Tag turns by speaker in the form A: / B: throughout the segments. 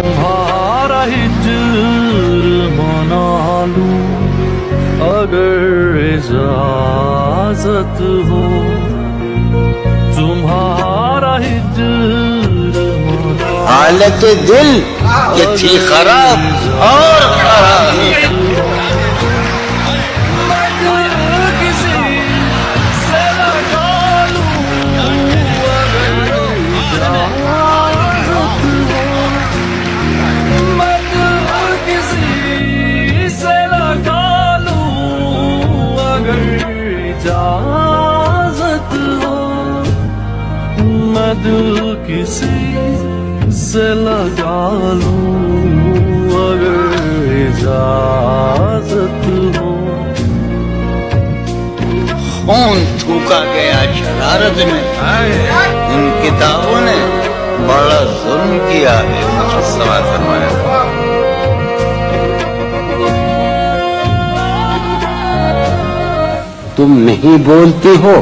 A: तुम्हारा हिज्र मना लूं अगर इजाजत हो, तुम्हारा हिज्र मना
B: हालत दिल ये थी खराब और खराब।
A: इजाजत हो, मैं दिल किसी से लगा लूं अगर इजाजत हो।
B: खून थूका गया शरारत में, इन किताबों ने बड़ा जुल्म किया है। सवाल फरमाया
C: तुम नहीं बोलती हो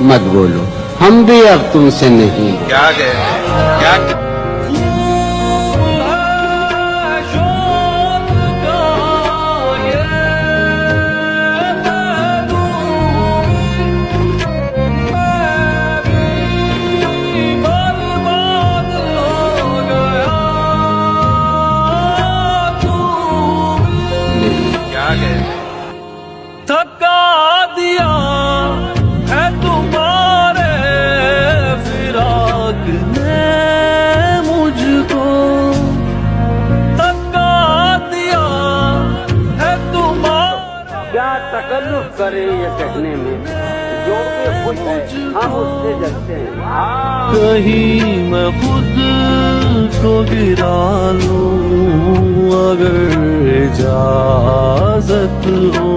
C: मत बोलो, हम भी अब तुमसे नहीं।
B: क्या कहते क्या
A: थका दिया है तुम्हारे फिराक ने मुझको, थका दिया है तुम्हारे।
C: क्या तकल्लुफ करे ये कहने में, जो भी खुश है हम उससे जलते हैं।
A: कहीं मैं खुद को गिरा लूं अगर इजाजत हो।